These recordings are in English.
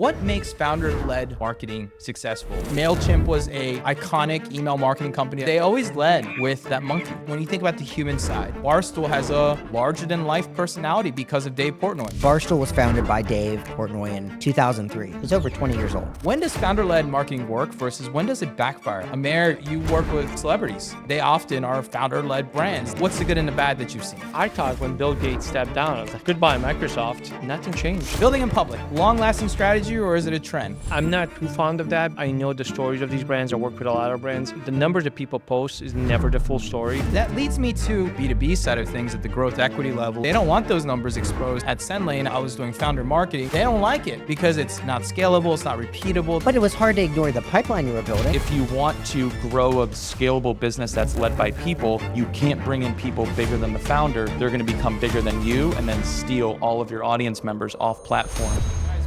What makes founder-led marketing successful? MailChimp was a iconic email marketing company. They always led with that monkey. When you think about the human side, Barstool has a larger-than-life personality because of Dave Portnoy. Barstool was founded by Dave Portnoy in 2003. It's over 20 years old. When does founder-led marketing work versus when does it backfire? Amer, you work with celebrities. They often are founder-led brands. What's the good and the bad that you've seen? I thought when Bill Gates stepped down, I was like, goodbye, Microsoft. Nothing changed. Building in public, long-lasting strategy, or is it a trend? I'm not too fond of that. I know the stories of these brands. I work with a lot of brands. The numbers that people post is never the full story. That leads me to B2B side of things at the growth equity level. They don't want those numbers exposed. At SendLane, I was doing founder marketing. They don't like it because it's not scalable, it's not repeatable. But it was hard to ignore the pipeline you were building. If you want to grow a scalable business that's led by people, you can't bring in people bigger than the founder. They're going to become bigger than you and then steal all of your audience members off platform.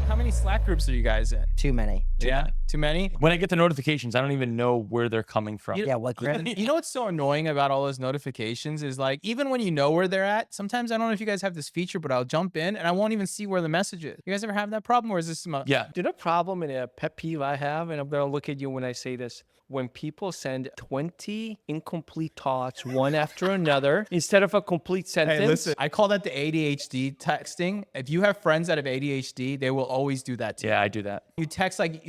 How many Slack groups are you guys in? Too many. Yeah, too many? When I get the notifications, I don't even know where they're coming from. Yeah, what group? You know what's so annoying about all those notifications is like, even when you know where they're at, sometimes I don't know if you guys have this feature, but I'll jump in and I won't even see where the message is. You guys ever have that problem, or is this some... Yeah. The problem and a pet peeve I have, and I'm going to look at you when I say this, when people send 20 incomplete thoughts one after another instead of a complete sentence. Hey, listen, I call that the ADHD texting. If you have friends that have ADHD, they will always do that to you. Yeah, I do that. You text like,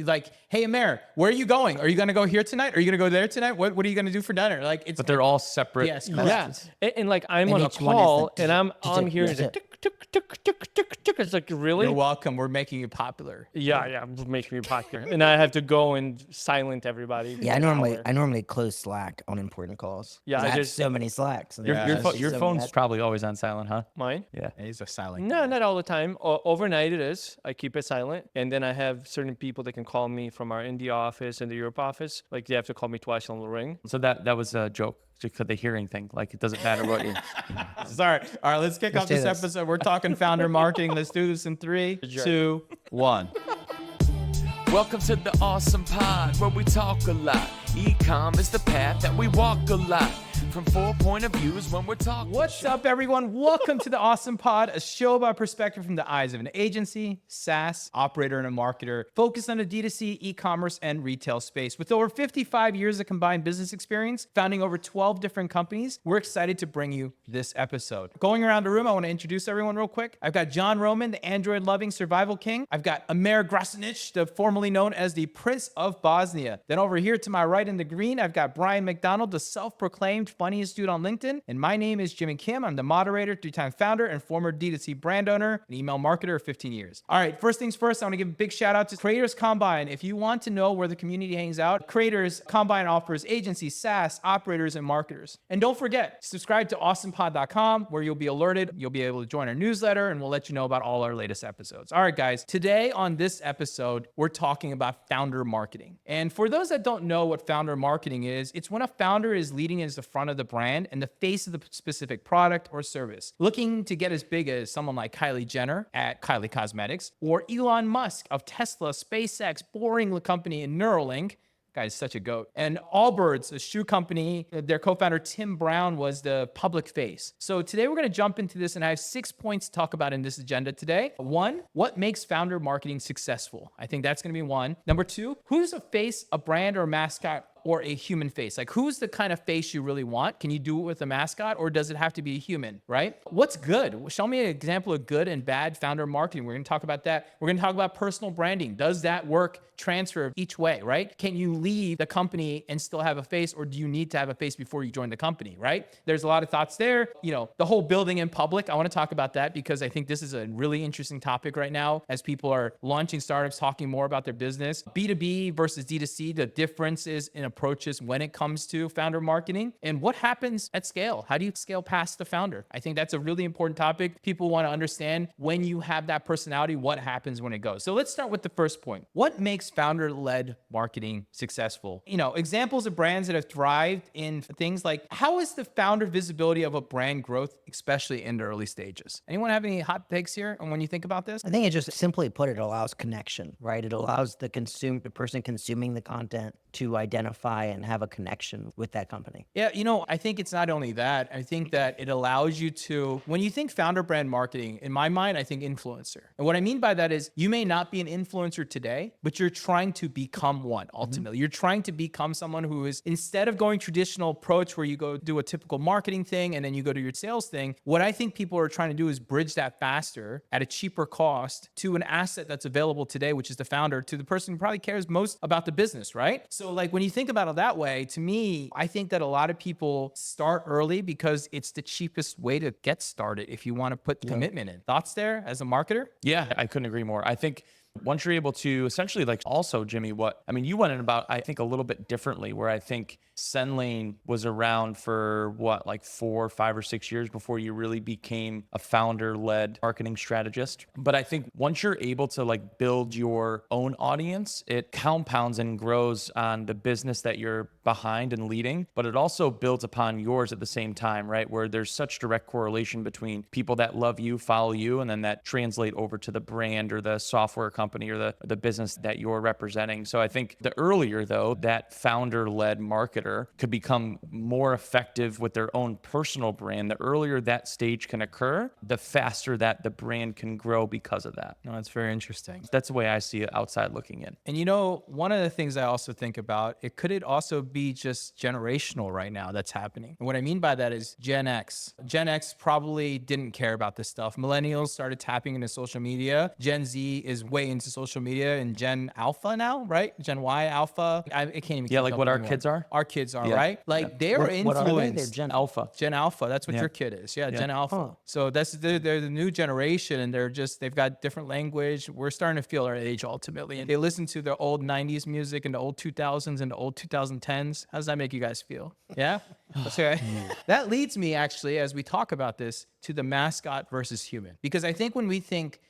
hey, Amer, where are you going? Are you going to go here tonight? Are you going to go there tonight? What are you going to do for dinner? Like, it's... But they're all separate. Yes, Yeah. And like I'm And on a each one is call the and I'm on tick, here. tick, It's like, tick, tick, tick, tick, tick, tick. It's like, really? You're welcome. We're making you popular. Yeah, making me popular. And I have to go and silent everybody. Yeah, I normally close Slack on important calls. Yeah, 'Cause I I have just- so many Slacks. Your phone's probably always on silent, huh? Mine? Yeah. He's a silent. No, not all the time. Overnight it is. I keep it silent. And then I have certain people that can call me from our India office and the Europe office. Like they have to call me twice on the ring. So that was a joke. Just the hearing thing. Like it doesn't matter what you... Sorry. All right, let's kick off do this this. episode. We're talking founder marketing. Let's do this in 3, 2, 1. Welcome to the ASOM Pod, where we talk a lot. E-com is the path that we walk a lot. From 4 point of views when we're talking. What's up, everyone? Welcome to the ASOM Pod, a show about perspective from the eyes of an agency, SaaS, operator, and a marketer focused on the D2C, e-commerce, and retail space. With over 55 years of combined business experience, founding over 12 different companies, we're excited to bring you this episode. Going around the room, I want to introduce everyone real quick. I've got John Roman, the Android-loving survival king. I've got Amer Grasinic, the formerly known as the Prince of Bosnia. Then over here to my right in the green, I've got Brian McDonald, the self-proclaimed funniest dude on LinkedIn. And my name is Jimmy Kim. I'm the moderator, 3-time founder, and former D2C brand owner, and email marketer of 15 years. All right, first things first, I want to give a big shout out to Creators Combine. If you want to know where the community hangs out, Creators Combine offers agencies, SaaS, operators, and marketers. And don't forget, subscribe to awesompod.com, where you'll be alerted. You'll be able to join our newsletter, and we'll let you know about all our latest episodes. All right, guys, today on this episode, we're talking about founder marketing. And for those that don't know what founder marketing is, it's when a founder is leading as the front of the brand and the face of the specific product or service, looking to get as big as someone like Kylie Jenner at Kylie Cosmetics, or Elon Musk of Tesla, SpaceX, Boring Company, and Neuralink. Guy's such a goat. And Allbirds, a shoe company, their co-founder Tim Brown was the public face. So today we're going to jump into this, and I have 6 points to talk about in this agenda today. 1, what makes founder marketing successful? I think that's going to be 1. Number 2, who's a face, a brand, or a mascot, or a human face? Like, who's the kind of face you really want? Can you do it with a mascot, or does it have to be a human, right? What's good? Show me an example of good and bad founder marketing. We're going to talk about that. We're going to talk about personal branding. Does that work transfer each way, right? Can you leave the company and still have a face, or do you need to have a face before you join the company, right? There's a lot of thoughts there. You know, the whole building in public, I want to talk about that because I think this is a really interesting topic right now as people are launching startups, talking more about their business. B2B versus D2C, the differences in approaches when it comes to founder marketing, and what happens at scale. How do you scale past the founder? I think that's a really important topic. People want to understand when you have that personality, what happens when it goes. So let's start with the first point. What makes founder-led marketing successful? You know, examples of brands that have thrived in things like, how is the founder visibility of a brand growth, especially in the early stages? Anyone have any hot takes here on when you think about this? I think it just simply put, it allows connection, right? It allows the person consuming the content to identify and have a connection with that company. Yeah, I think it's not only that. I think that it allows you to, when you think founder brand marketing, in my mind, I think influencer. And what I mean by that is you may not be an influencer today, but you're trying to become one ultimately. You're trying to become someone who is, instead of going traditional approach where you go do a typical marketing thing and then you go to your sales thing, what I think people are trying to do is bridge that faster at a cheaper cost to an asset that's available today, which is the founder, to the person who probably cares most about the business, right? So like when you think about it that way, to me, I think that a lot of people start early because it's the cheapest way to get started if you want to put commitment in. Thoughts there as a marketer? Yeah, I couldn't agree more. I think once you're able to essentially like also, Jimmy, you went in about, I think a little bit differently, where I think SendLane was around for like 4, 5, or 6 years before you really became a founder-led marketing strategist. But I think once you're able to like build your own audience, it compounds and grows on the business that you're behind and leading, but it also builds upon yours at the same time, right? Where there's such direct correlation between people that love you, follow you, and then that translate over to the brand or the software company or the business that you're representing. So I think the earlier though, that founder-led marketer could become more effective with their own personal brand, the earlier that stage can occur, the faster that the brand can grow because of that. No, that's very interesting. That's the way I see it outside looking in. And one of the things I also think about, could it also be just generational right now that's happening? And what I mean by that is Gen X. Gen X probably didn't care about this stuff. Millennials started tapping into social media. Gen Z is way into social media, and Gen Alpha now, right? Gen Y Alpha. I can't even keep like up what our anymore. kids are? Our kids are, Yeah. right? Like they are What are they? influenced. They're Gen Alpha. Gen Alpha. That's what Yeah. your kid is. Yeah, Gen Alpha. Huh. So they're the new generation, and they've got different language. We're starting to feel our age ultimately. And they listen to the old 90s music and the old 2000s and the old 2010s. How does that make you guys feel? Yeah? Okay. That leads me actually, as we talk about this, to the mascot versus human. Because I think when we think,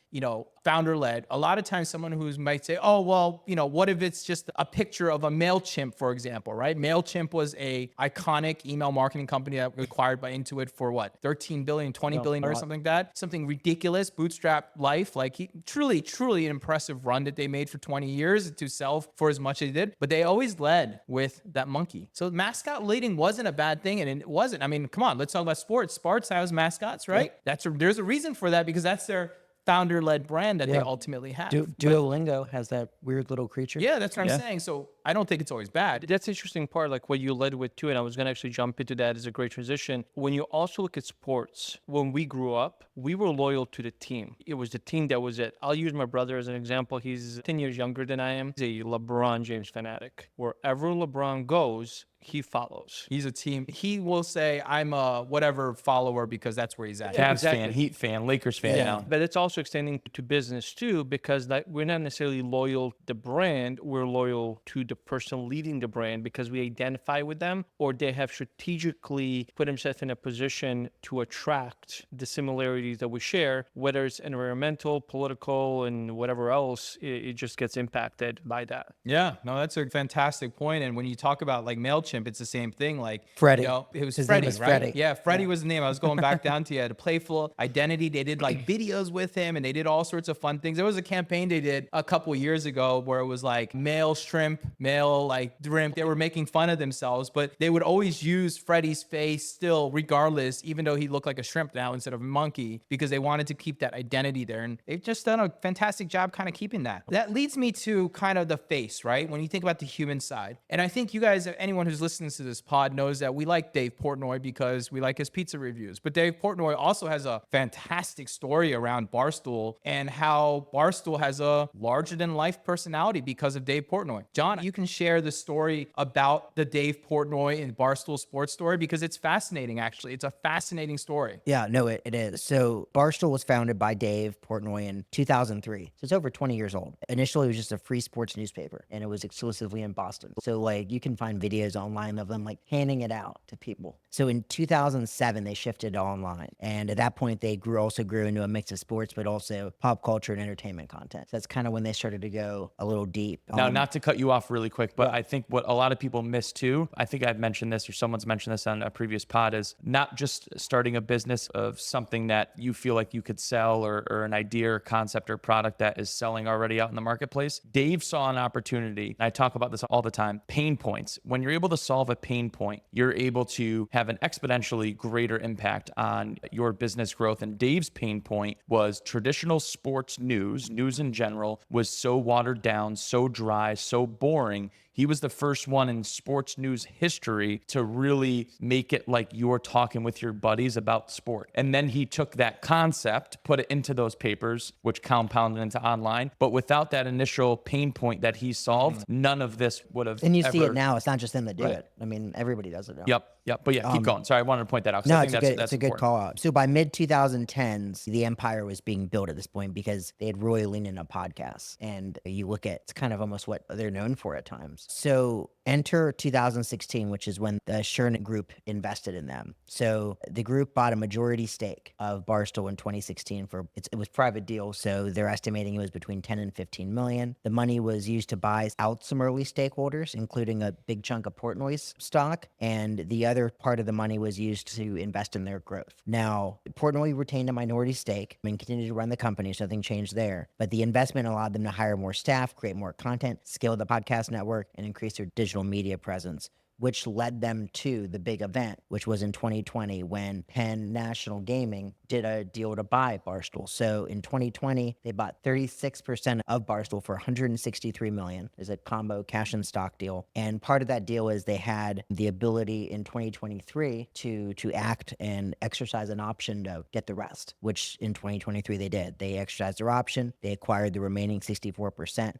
founder-led, a lot of times someone who might say, oh, well, what if it's just a picture of a MailChimp, for example, right? MailChimp was a iconic email marketing company that was acquired by Intuit for what, 13 billion, 20 billion or something like that? Something ridiculous, bootstrap life. Like truly an impressive run that they made for 20 years to sell for as much as they did. But they always led with that monkey. So mascot leading wasn't a bad thing. And it wasn't. I mean, come on, let's talk about sports. Sports has mascots, right? There's a reason for that, because that's their founder-led brand that they ultimately have. Duolingo has that weird little creature. Yeah, that's what I'm saying. So I don't think it's always bad. That's the interesting part, like what you led with too, and I was going to actually jump into that as a great transition. When you also look at sports, when we grew up, we were loyal to the team. It was the team that was it. I'll use my brother as an example. He's 10 years younger than I am. He's a LeBron James fanatic. Wherever LeBron goes, he follows. He's a team. He will say, I'm a whatever follower because that's where he's at. Cavs exactly. fan, Heat fan, Lakers fan now. But it's also extending to business too, because we're not necessarily loyal to the brand. We're loyal to the person leading the brand because we identify with them, or they have strategically put themselves in a position to attract the similarities that we share, whether it's environmental, political, and whatever else, it just gets impacted by that. Yeah, no, that's a fantastic point. And when you talk about like MailChimp, it's the same thing. Like Freddie. It was His Freddie, name is right? Freddie. Yeah, Freddie was the name. I was going back down to. He had a playful identity. They did like videos with him, and they did all sorts of fun things. There was a campaign they did a couple years ago where it was like male shrimp, male like shrimp. They were making fun of themselves, but they would always use Freddie's face still, regardless, even though he looked like a shrimp now instead of a monkey, because they wanted to keep that identity there. And they've just done a fantastic job kind of keeping that. That leads me to kind of the face, right? When you think about the human side. And I think you guys, anyone who's listening to this pod knows that we like Dave Portnoy because we like his pizza reviews. But Dave Portnoy also has a fantastic story around Barstool and how Barstool has a larger than life personality because of Dave Portnoy. John, you can share the story about the Dave Portnoy and Barstool Sports story because it's fascinating, actually. It's a fascinating story. Yeah, no, it is. So Barstool was founded by Dave Portnoy in 2003. So it's over 20 years old. Initially, it was just a free sports newspaper, and it was exclusively in Boston. So like you can find videos online of them like handing it out to people. So in 2007, they shifted to online. And at that point, they also grew into a mix of sports, but also pop culture and entertainment content. So that's kind of when they started to go a little deep. Now, not to cut you off really really quick, but I think what a lot of people miss too, I think I've mentioned this or someone's mentioned this on a previous pod, is not just starting a business of something that you feel like you could sell or an idea or concept or product that is selling already out in the marketplace. Dave saw an opportunity. I talk about this all the time. Pain points. When you're able to solve a pain point, you're able to have an exponentially greater impact on your business growth. And Dave's pain point was traditional sports news in general was so watered down, so dry, so boring. He was the first one in sports news history to really make it like you're talking with your buddies about sport. And then he took that concept, put it into those papers, which compounded into online. But without that initial pain point that he solved, none of this would have And you see it now. It's not just them that do Right. it. I mean, everybody does it now. Yep. But yeah, keep going. Sorry, I wanted to point that out. 'Cause No, I think it's a good important. call out. So by mid 2010s, the empire was being built at this point because they had really leaned into podcasts. And you look at, it's kind of almost what they're known for at times. So enter 2016, which is when the Sherman Group invested in them. So the group bought a majority stake of Barstool in 2016 it was private deal. So they're estimating it was between 10 and 15 million. The money was used to buy out some early stakeholders, including a big chunk of Portnoy's stock. And the other part of the money was used to invest in their growth. Now, Portnoy retained a minority stake and continued to run the company, so nothing changed there. But the investment allowed them to hire more staff, create more content, scale the podcast network, and increase their digital media presence, which led them to the big event, which was in 2020 when Penn National Gaming did a deal to buy Barstool. So in 2020, they bought 36% of Barstool for $163 million. It's a combo cash and stock deal. And part of that deal is they had the ability in 2023 to act and exercise an option to get the rest, which in 2023 they did. They exercised their option. They acquired the remaining 64%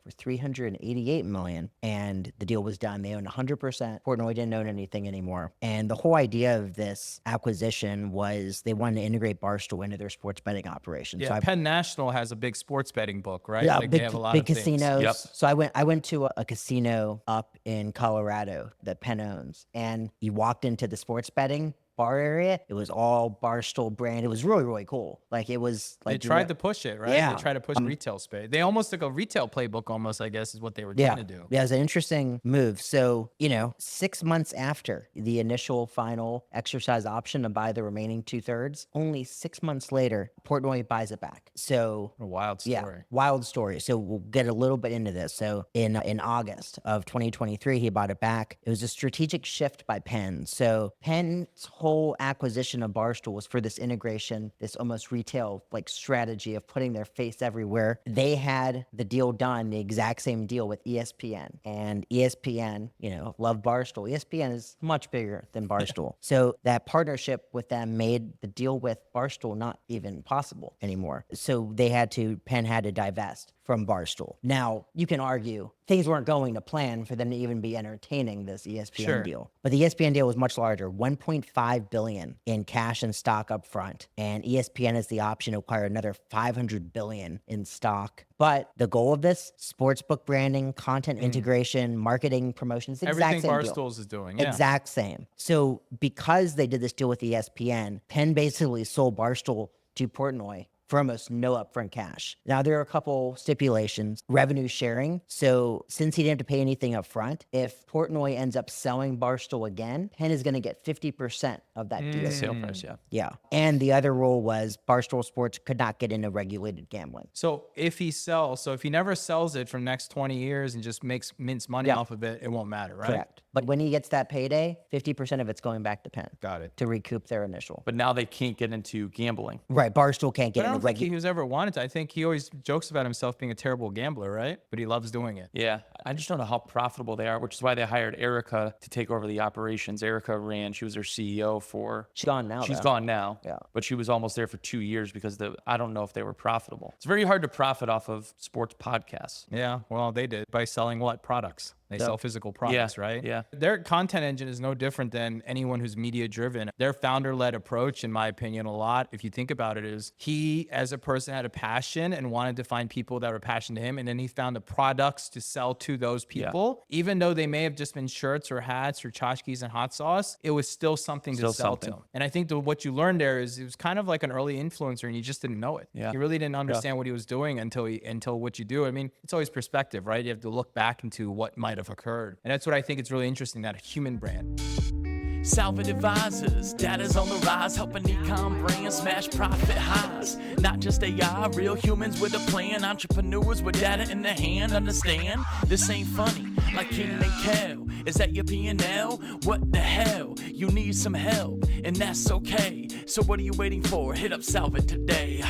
for $388 million. And the deal was done. They owned 100%. Portnoy didn't own anything anymore. And the whole idea of this acquisition was they wanted to integrate Barstool into their sports betting operation. Yeah, So Penn National has a big sports betting book, right? yeah, Like big, they have a lot big of things. casinos. Yep. So I went to a casino up in Colorado that Penn owns, and you walked into the sports betting bar area. It was all Barstool brand. It was really, really cool. Like it was like They tried to push it, right? Yeah. They tried to push retail space. They almost took a retail playbook, almost, I guess, is what they were trying to do. Yeah, it was an interesting move. So, 6 months after the initial final exercise option to buy the remaining 2/3, only 6 months later, Portnoy buys it back. So A wild story. yeah, wild story. So we'll get a little bit into this. So in August of 2023, he bought it back. It was a strategic shift by Penn. So Penn's whole acquisition of Barstool was for this integration, this almost retail like strategy of putting their face everywhere. They had the deal done, the exact same deal with ESPN, and ESPN, love Barstool. ESPN is much bigger than Barstool. So that partnership with them made the deal with Barstool not even possible anymore. So Penn had to divest from Barstool. Now, you can argue things weren't going to plan for them to even be entertaining this ESPN deal. But the ESPN deal was much larger, $1.5 billion in cash and stock up front. And ESPN has the option to acquire another $500 billion in stock. But the goal of this, sportsbook branding, content integration, marketing, promotions, the exact Everything same deal. Barstool's is doing. Yeah. Exact same. So because they did this deal with ESPN, Penn basically sold Barstool to Portnoy for almost no upfront cash. Now, there are a couple stipulations. Revenue sharing. So since he didn't have to pay anything up front, if Portnoy ends up selling Barstool again, Penn is going to get 50% of that deal. Sale price, yeah. Yeah. And the other rule was Barstool Sports could not get into regulated gambling. So if he never sells it for the next 20 years and just mints money off of it, it won't matter, right? Correct. But when he gets that payday, 50% of it's going back to Penn. Got it. To recoup their initial. But now they can't get into gambling. Right. Barstool can't But get I into don't think he was ever wanted to. I think he always jokes about himself being a terrible gambler, right? But he loves doing it. Yeah, I just don't know how profitable they are, which is why they hired Erica to take over the operations. Erica she was their CEO for... She's gone now. She's though. gone now, Yeah. but she was almost there for 2 years because I don't know if they were profitable. It's very hard to profit off of sports podcasts. Yeah, well, they did by selling what products? They sell physical products, right? Yeah. Their content engine is no different than anyone who's media driven. Their founder-led approach, in my opinion, a lot, if you think about it, is he, as a person, had a passion and wanted to find people that were passionate to him, and then he found the products to sell to to those people, even though they may have just been shirts or hats or tchotchkes and hot sauce, it was still something to sell to them. And I think what you learned there is it was kind of like an early influencer and you just didn't know it. Yeah. You really didn't understand what he was doing until what you do. I mean, it's always perspective, right? You have to look back into what might have occurred. And that's what I think it's really interesting, that human brand. Salvin advisors, data's on the rise, helping e-com brands smash profit highs. Not just AI, real humans with a plan, entrepreneurs with data in their hand. Understand, this ain't funny, like King and Kel. Is that your P&L? What the hell? You need some help, and that's okay. So what are you waiting for? Hit up Salvin today.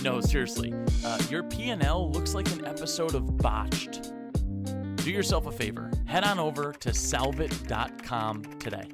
No, seriously, your P&L looks like an episode of Botched. Do yourself a favor, head on over to salvit.com today.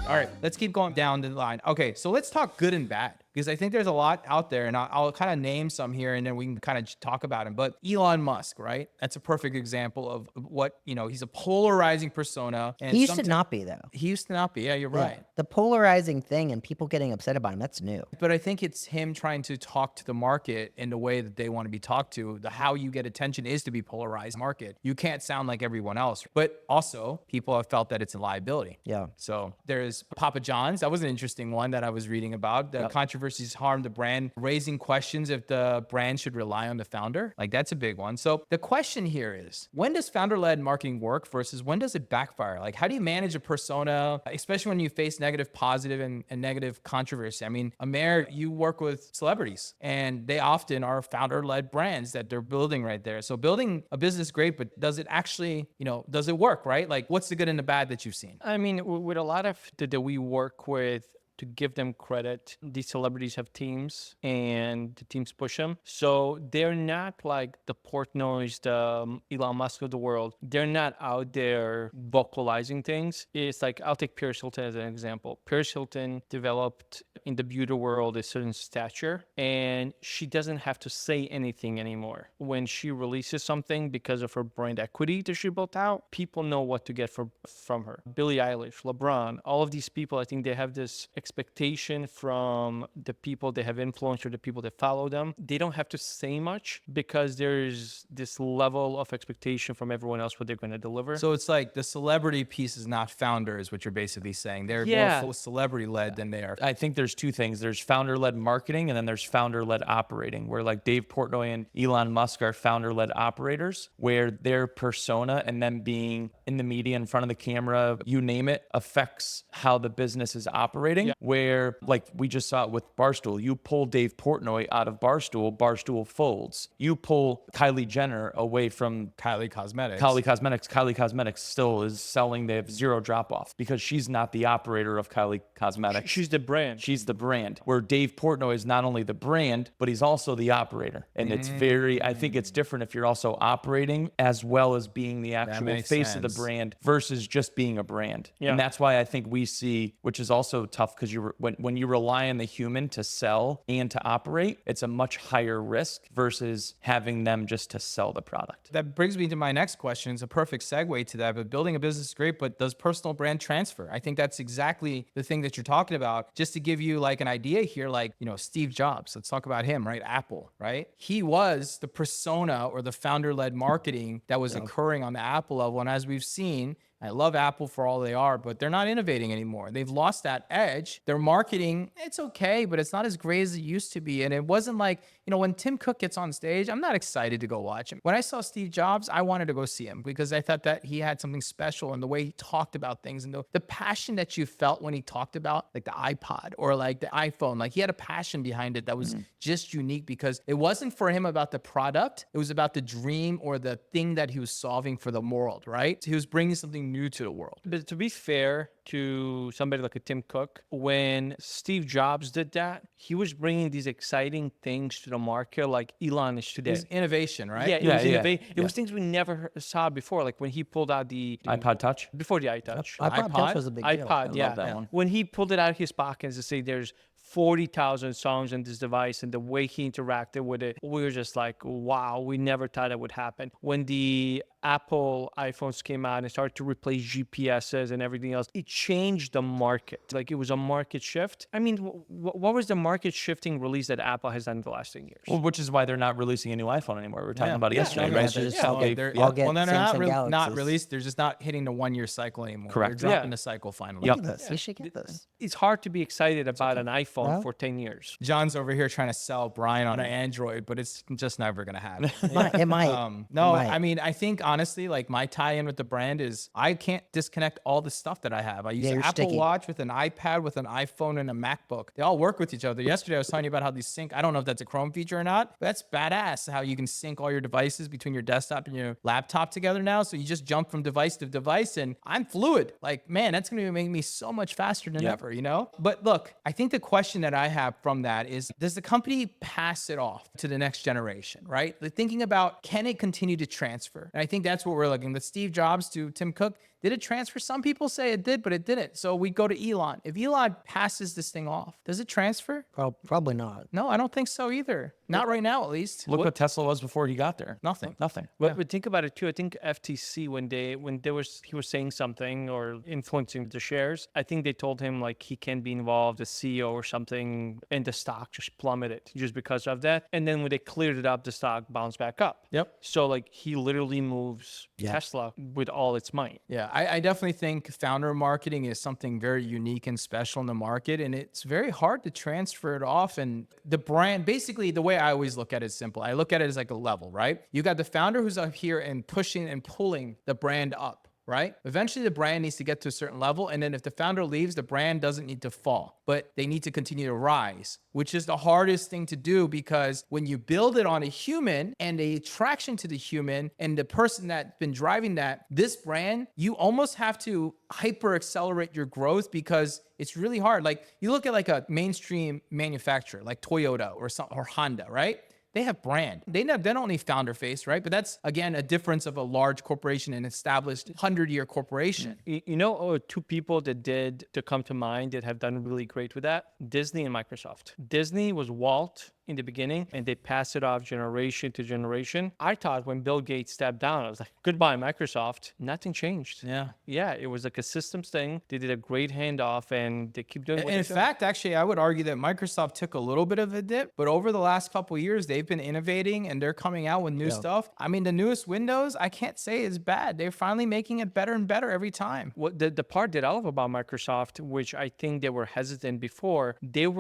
All right, let's keep going down the line. Okay, so let's talk good and bad, because I think there's a lot out there, and I'll kind of name some here, and then we can kind of talk about them. But Elon Musk, right? That's a perfect example of what, he's a polarizing persona. And He used to not be, though. He used to not be. Yeah, you're right. Yeah. The polarizing thing and people getting upset about him, that's new. But I think it's him trying to talk to the market in the way that they want to be talked to. How you get attention is to be polarized market. You can't sound like everyone else. But also, people have felt that it's a liability. Yeah. So there's Papa John's. That was an interesting one that I was reading about. The controversies harm the brand, raising questions if the brand should rely on the founder. Like, that's a big one. So the question here is, when does founder-led marketing work versus when does it backfire? Like, how do you manage a persona, especially when you face negative, positive, and negative controversy? I mean, Amer, you work with celebrities, and they often are founder-led brands that they're building right there. So building a business is great, but does it actually, does it work, right? Like, what's the good and the bad that you've seen? I mean, with a lot of that we work with, to give them credit, these celebrities have teams and the teams push them. So they're not like the Portnoys, the Elon Musk of the world. They're not out there vocalizing things. It's like, I'll take Paris Hilton as an example. Paris Hilton developed in the beauty world a certain stature, and she doesn't have to say anything anymore. When she releases something, because of her brand equity that she built out, people know what to get from her. Billie Eilish, LeBron, all of these people, I think they have this expectation from the people they have influenced or the people that follow them. They don't have to say much because there's this level of expectation from everyone else what they're going to deliver. So it's like the celebrity piece is not founder, is what you're basically saying. They're more celebrity-led than they are. I think there's two things. There's founder-led marketing, and then there's founder-led operating, where like Dave Portnoy and Elon Musk are founder-led operators, where their persona and them being in the media, in front of the camera, you name it, affects how the business is operating. Where, like we just saw it with Barstool, you pull Dave Portnoy out of Barstool, Barstool folds. You pull Kylie Jenner away from Kylie Cosmetics. Kylie Cosmetics still is selling. They have zero drop off because she's not the operator of Kylie Cosmetics. She's the brand. She's the brand. Where Dave Portnoy is not only the brand, but he's also the operator. And it's I think it's different if you're also operating as well as being the actual face of the brand versus just being a brand. Yeah. And that's why I think we see, which is also tough, because when you rely on the human to sell and to operate, it's a much higher risk versus having them just to sell the product. That brings me to my next question. It's a perfect segue to that. But building a business is great, but does personal brand transfer? I think that's exactly the thing that you're talking about. Just to give you like an idea here, like, Steve Jobs, let's talk about him, right? Apple, right? He was the persona or the founder-led marketing that was occurring on the Apple level. And as we've seen, I love Apple for all they are, but they're not innovating anymore. They've lost that edge. Their marketing, it's okay, but it's not as great as it used to be. And it wasn't like, when Tim Cook gets on stage, I'm not excited to go watch him. When I saw Steve Jobs, I wanted to go see him because I thought that he had something special in the way he talked about things and the passion that you felt when he talked about like the iPod or like the iPhone. Like, he had a passion behind it that was just unique because it wasn't for him about the product. It was about the dream or the thing that he was solving for the world, right? So he was bringing something new to the world. But to be fair to somebody like a Tim Cook, when Steve Jobs did that, he was bringing these exciting things to the market like Elon is today. It's innovation, right? Yeah, it was things we never saw before, like when he pulled out the iPod Touch. Before the iTouch. iPod Touch was a big deal. iPod, I love that one. When he pulled it out of his pockets to say there's 40,000 songs on this device, and the way he interacted with it, we were just like, wow, we never thought that would happen. When the Apple iPhones came out and started to replace GPSs and everything else, it changed the market. Like it was a market shift. I mean, what was the market shifting release that Apple has done in the last 10 years? Well, which is why they're not releasing a new iPhone anymore. We were talking about it yesterday, Yeah, right? they're just So all they- get- yeah. all get Well, they're Samsung not Galaxies. released. They're just not hitting the 1-year cycle anymore. Correct. They're dropping Yeah. the cycle finally. Yep. Look at this. You should get this. It's hard to be excited about an iPhone No? for 10 years. John's over here trying to sell Brian on an Android, but it's just never gonna happen. It might. No, It might. I mean, I think honestly, like my tie-in with the brand is I can't disconnect all the stuff that I have. I use Yeah, an you're Apple sticky. Watch with an iPad, with an iPhone, and a MacBook. They all work with each other. Yesterday, I was telling you about how these sync. I don't know if that's a Chrome feature or not, but that's badass. How you can sync all your devices between your desktop and your laptop together now. So you just jump from device to device, and I'm fluid. Like, man, that's gonna make me so much faster than ever, you know? But look, I think the question that I have from that is, does the company pass it off to the next generation, right? Like thinking about, can it continue to transfer? And I think that's what we're looking. The Steve Jobs to Tim Cook, did it transfer? Some people say it did, but it didn't. So we go to Elon. If Elon passes this thing off, does it transfer? Probably not. No, I don't think so either. Not right now, at least. Look what Tesla was before he got there. Nothing. Nothing. But think about it too. I think FTC when he was saying something or influencing the shares, I think they told him like he can't be involved as CEO or something, and the stock just plummeted just because of that. And then when they cleared it up, the stock bounced back up. Yep. So like he literally moves Tesla with all its might. Yeah, I definitely think founder marketing is something very unique and special in the market, and it's very hard to transfer it off. And the brand, basically, the way I always look at it is simple. I look at it as like a level, right? You got the founder who's up here and pushing and pulling the brand up, right? Eventually, the brand needs to get to a certain level, and then if the founder leaves, the brand doesn't need to fall, but they need to continue to rise, which is the hardest thing to do, because when you build it on a human and a attraction to the human and the person that's been driving that, this brand, you almost have to hyper accelerate your growth because it's really hard. Like you look at like a mainstream manufacturer like Toyota or Honda, right? They have brand. They don't need founder face, right? But that's, again, a difference of a large corporation and established 100-year corporation. You know, two people that come to mind that have done really great with that, Disney and Microsoft. Disney was Walt in the beginning, and they passed it off generation to generation. I thought when Bill Gates stepped down, I was like, goodbye, Microsoft. Nothing changed. Yeah, it was like a systems thing. They did a great handoff, and they keep doing what And in they're fact, actually, I would argue that Microsoft took a little bit of a dip, but over the last couple of years, they've been innovating and they're coming out with new stuff. I mean, the newest Windows, I can't say is bad. They're finally making it better and better every time. What the part that I love about Microsoft, which I think they were hesitant before, they're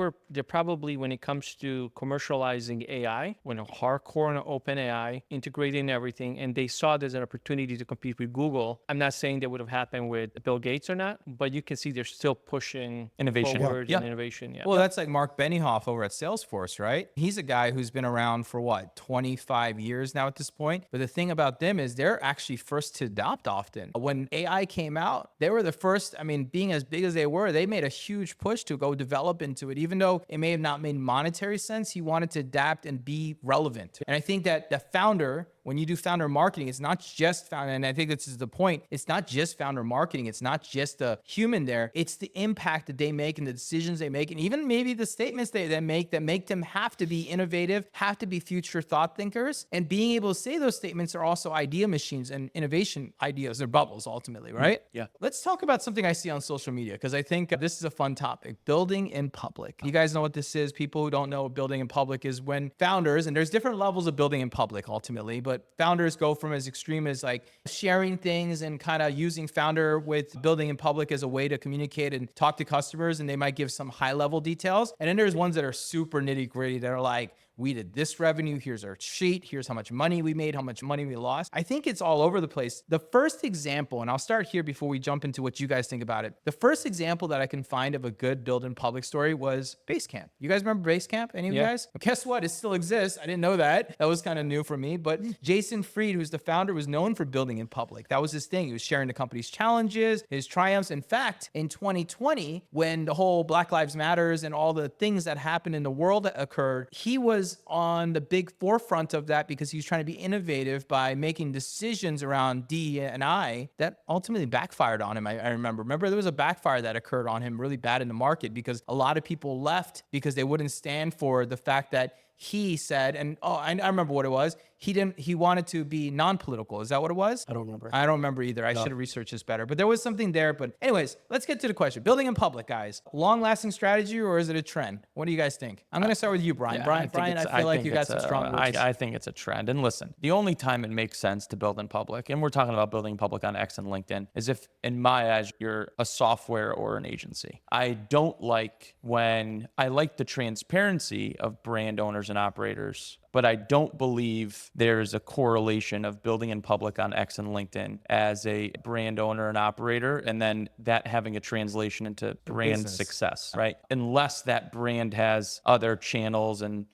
probably, when it comes to commercializing AI, when a hardcore and open AI, integrating everything, and they saw there's an opportunity to compete with Google. I'm not saying that would have happened with Bill Gates or not, but you can see they're still pushing Innovation. forward Yeah. and innovation. Yeah. Well, that's like Mark Benioff over at Salesforce, right? He's a guy who's been around for what, 25 years now at this point. But the thing about them is they're actually first to adopt often. When AI came out, they were the first. I mean, being as big as they were, they made a huge push to go develop into it. Even though it may have not made monetary sense, he wanted to adapt and be relevant. And I think that the founder, when you do founder marketing, it's not just founder, and I think this is the point, it's not just founder marketing, it's not just the human there, it's the impact that they make and the decisions they make, and even maybe the statements they make that make them have to be innovative, have to be future thought thinkers, and being able to say those statements are also idea machines and innovation ideas. They're bubbles ultimately, right? Yeah. Let's talk about something I see on social media, because I think this is a fun topic, building in public. You guys know what this is. People who don't know what building in public is, when founders, and there's different levels of building in public ultimately, but founders go from as extreme as like sharing things and kind of using founder with building in public as a way to communicate and talk to customers, and they might give some high level details. And then there's ones that are super nitty gritty that are like, we did this revenue, here's our sheet, here's how much money we made, how much money we lost. I think it's all over the place. The first example, and I'll start here before we jump into what you guys think about it. The first example that I can find of a good build in public story was Basecamp. You guys remember Basecamp? Any of you guys? Well, guess what? It still exists. I didn't know that. That was kind of new for me. But Jason Fried, who's the founder, was known for building in public. That was his thing. He was sharing the company's challenges, his triumphs. In fact, in 2020, when the whole Black Lives Matters and all the things that happened in the world that occurred, he was on the big forefront of that because he was trying to be innovative by making decisions around D&I that ultimately backfired on him. I remember there was a backfire that occurred on him really bad in the market because a lot of people left because they wouldn't stand for the fact that he said, and I remember what it was. He wanted to be non-political. Is that what it was? I don't remember. I don't remember either. I should have researched this better, but there was something there. But anyways, let's get to the question. Building in public, guys. Long-lasting strategy, or is it a trend? What do you guys think? I'm going to start with you, Brian. Brian, I feel like you got some strong words. I think it's a trend. And listen, the only time it makes sense to build in public, and we're talking about building in public on X and LinkedIn, is if, in my eyes, you're a software or an agency. I don't like I like the transparency of brand owners and operators, but I don't believe there's a correlation of building in public on X and LinkedIn as a brand owner and operator, and then that having a translation into brand success, right? Unless that brand has other channels and,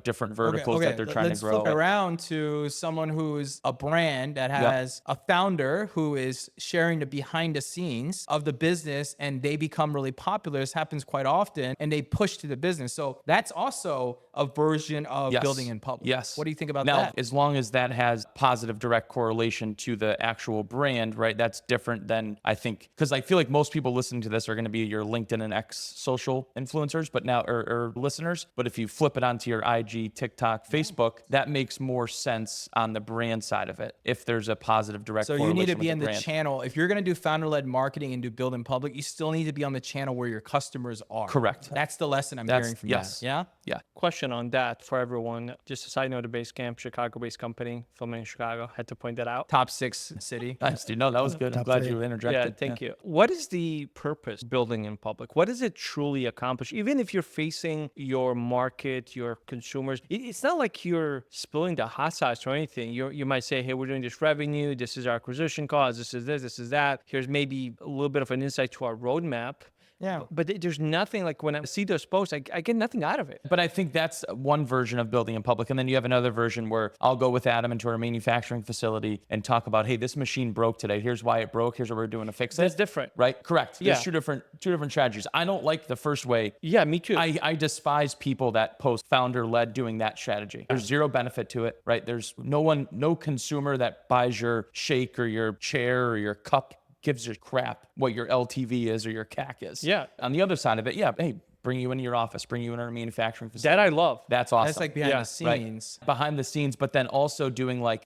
different verticals that they're trying to grow. Let's flip around to someone who's a brand that has a founder who is sharing the behind the scenes of the business, and they become really popular. This happens quite often, and they push to the business. So that's also a version of building in public. Yes. What do you think about now, that? As long as that has positive direct correlation to the actual brand, right? That's different than, I think, because I feel like most people listening to this are going to be your LinkedIn and X social influencers, but now, or listeners. But if you flip it onto your IG, TikTok, Facebook, that makes more sense on the brand side of it. If there's a positive direct correlation. So you need to be in the brand. channel. If you're going to do founder-led marketing and do build in public, you still need to be on the channel where your customers are. Correct. That's the lesson I'm hearing from that. Yeah? Yeah. Question on that for everyone. Just a side note, the Basecamp, Chicago-based company, filming in Chicago. Had to point that out. Top 6 city. Nice, dude. No, that was good. I'm glad you interjected. Yeah, thank you. What is the purpose of building in public? What does it truly accomplish? Even if you're facing your market, your consumers, it's not like you're spilling the hot sauce or anything. You might say, hey, we're doing this revenue. This is our acquisition cost. This is this is that. Here's maybe a little bit of an insight to our roadmap. Yeah. But there's nothing, like when I see those posts, I get nothing out of it. But I think that's one version of building in public. And then you have another version where I'll go with Adam into our manufacturing facility and talk about, hey, this machine broke today. Here's why it broke. Here's what we're doing to fix it. That's different. Right? Correct. Yeah. There's two different strategies. I don't like the first way. Yeah, me too. I despise people that post founder-led doing that strategy. There's zero benefit to it, right? There's no consumer that buys your shake or your chair or your cup gives a crap what your LTV is or your CAC is. Yeah. On the other side of it, hey, bring you into your office, bring you in our manufacturing facility. That I love. That's awesome. That's like behind the scenes. Right? Behind the scenes, but then also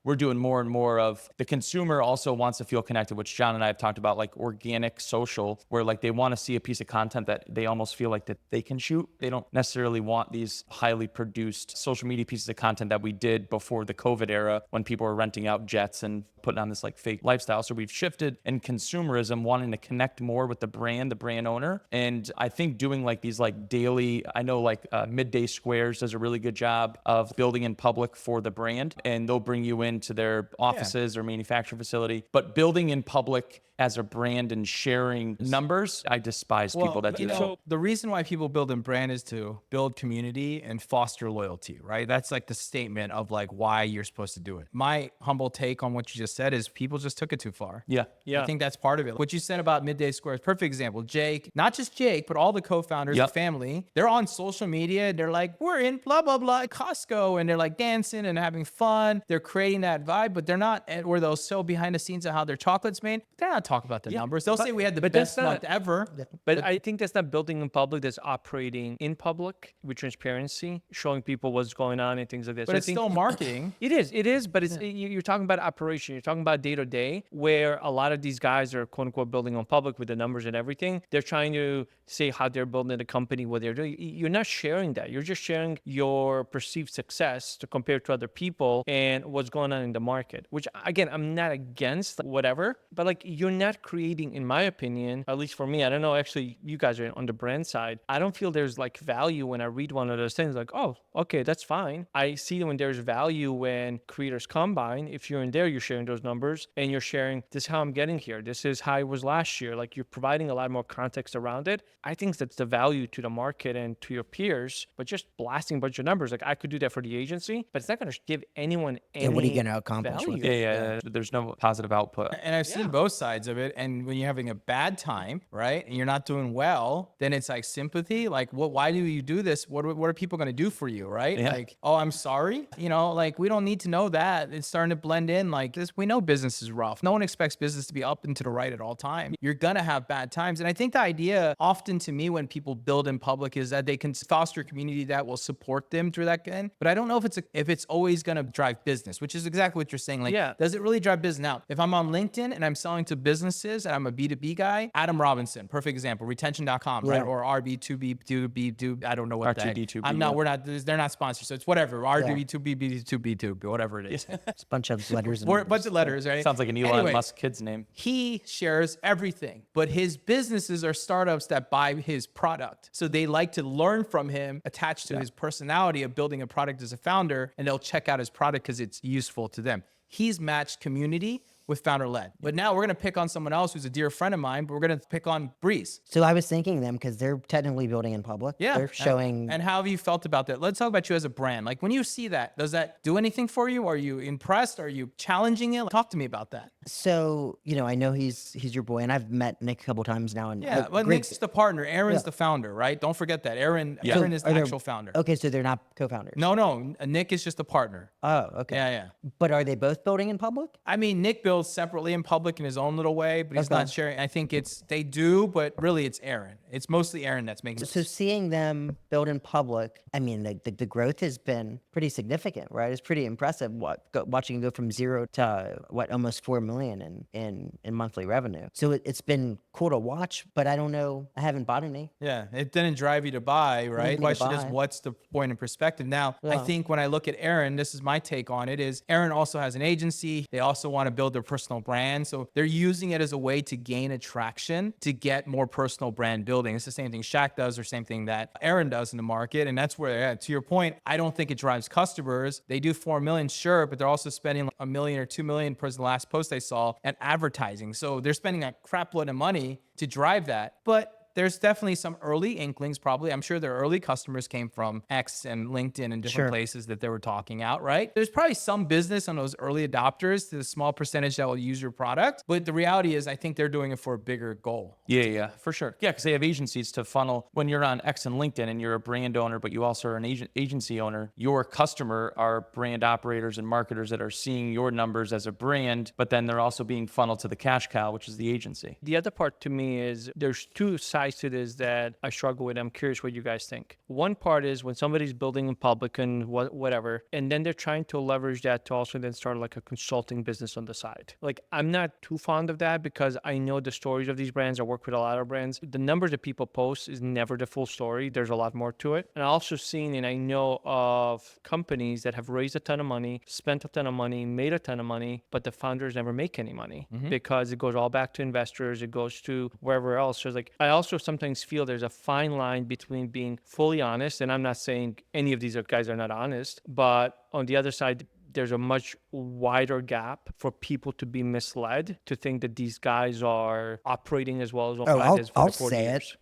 we're doing more and more of the consumer also wants to feel connected, which John and I have talked about, like organic social, where like they want to see a piece of content that they almost feel like that they can shoot. They don't necessarily want these highly produced social media pieces of content that we did before the COVID era when people were renting out jets and putting on this like fake lifestyle. So we've shifted in consumerism, wanting to connect more with the brand owner. And I think doing like these like daily, I know like Midday Squares does a really good job of building in public for the brand, and they'll bring you into their offices or manufacturing facility. But building in public as a brand and sharing numbers, I despise people that do that. So the reason why people build in brand is to build community and foster loyalty, right? That's like the statement of like why you're supposed to do it. My humble take on what you just said is people just took it too far. Yeah. I think that's part of it. What you said about Midday Squares, perfect example. Jake, not just Jake, but all the co-founders, the family, they're on social media. They're like, we're in blah, blah, blah, Costco. And they're like dancing and having fun. They're creating that vibe, but they're not where they'll show behind the scenes of how their chocolate's made. They're not talking about the numbers. They'll say we had the best month ever. But I think that's not building in public. That's operating in public with transparency, showing people what's going on and things like this. But it's still marketing. It is, but it's you're talking about operation. You're talking about day to day, where a lot of these guys are quote unquote building on public with the numbers and everything. They're trying to say how they're building the company, what they're doing. You're not sharing that. You're just sharing your perceived success to compare to other people and what's going on in the market. Which again, I'm not against whatever, but like you're not creating, in my opinion, at least for me, I don't know, actually you guys are on the brand side. I don't feel there's like value when I read one of those things like, oh, okay, that's fine. I see when there's value when creators combine. If you're in there, you're sharing those numbers and you're sharing, this is how I'm getting here. This is how it was last year. Like you're providing a lot more context around it. I think that's the value to the market and to your peers, but just blasting a bunch of numbers. Like I could do that for the agency, but it's not going to give anyone any what are you going to accomplish value. with it? Yeah. There's no positive output. And I've seen both sides of it. And when you're having a bad time, right, and you're not doing well, then it's like sympathy. Like, why do you do this? What are people going to do for you, right? Yeah. Like, oh, I'm sorry. Like we don't need to know that. It's starting to blend in like this. We know business is rough. No one expects business to be up and to the right at all times. You're going to have bad times. And I think the idea often to me when people build build in public is that they can foster a community that will support them through that end. But I don't know if it's always going to drive business, which is exactly what you're saying. Like, Yeah. does it really drive business? Now, if I'm on LinkedIn and I'm selling to businesses and I'm a B2B guy, Adam Robinson, perfect example, retention.com, right? Or RB2B2B2, I don't know what that R2D2B, I'm not, we're not, they're not sponsored. So it's whatever, RB2B, B2B2, whatever it is. It's a bunch of letters. And We're a bunch of letters, right? Sounds like an Elon Anyway, Musk kid's name. he shares everything, but his businesses are startups that buy his product. So they like to learn from him, attached to his personality of building a product as a founder, and they'll check out his product because it's useful to them. He's matched community with founder-led. But now we're going to pick on someone else who's a dear friend of mine, but we're going to pick on Breeze. So I was thinking them because they're technically building in public. Yeah. They're showing. And how have you felt about that? Let's talk about you as a brand. Like when you see that, does that do anything for you? Are you impressed? Are you challenging it? Talk to me about that. So, I know he's your boy, and I've met Nick a couple times now. And Yeah, but Nick's the partner. Aaron's the founder, right? Don't forget that. Aaron is the actual founder. Okay, so they're not co-founders. No, Nick is just a partner. Oh, okay. Yeah. But are they both building in public? I mean, Nick builds separately in public in his own little way, but he's not sharing. I think they do, but really it's Aaron. It's mostly Aaron that's making So seeing them build in public, I mean, the growth has been pretty significant, right? It's pretty impressive. Watching it go from 0 to almost 4 million in monthly revenue. So it's been cool to watch, but I don't know. I haven't bought any. Yeah, it didn't drive you to buy, right? The me to question is, buy. what's the point in perspective? Now, I think when I look at Aaron, this is my take on it, is Aaron also has an agency. They also want to build their personal brand. So they're using it as a way to gain attraction, to get more personal brand building. It's the same thing Shaq does or same thing that Aaron does in the market. And that's where they're at. To your point, I don't think it drives customers. They do 4 million, sure, but they're also spending like $1 million or $2 million per the last post I saw at advertising. So they're spending a crap load of money to drive that. But there's definitely some early inklings, probably. I'm sure their early customers came from X and LinkedIn and different places that they were talking out, right? There's probably some business on those early adopters, to the small percentage that will use your product. But the reality is, I think they're doing it for a bigger goal. Yeah, for sure. Yeah, because they have agencies to funnel. When you're on X and LinkedIn and you're a brand owner, but you also are an agency owner, your customer are brand operators and marketers that are seeing your numbers as a brand, but then they're also being funneled to the cash cow, which is the agency. The other part to me is there's two sides to this that I struggle with. I'm curious what you guys think. One part is when somebody's building in public and whatever, and then they're trying to leverage that to also then start like a consulting business on the side. Like, I'm not too fond of that because I know the stories of these brands. I work with a lot of brands. The numbers that people post is never the full story. There's a lot more to it. And I also seen and I know of companies that have raised a ton of money, spent a ton of money, made a ton of money, but the founders never make any money because it goes all back to investors. It goes to wherever else. So it's like, I also sometimes feel there's a fine line between being fully honest, and I'm not saying any of these guys are not honest, but on the other side, there's a much wider gap for people to be misled to think that these guys are operating as well as I'll say it.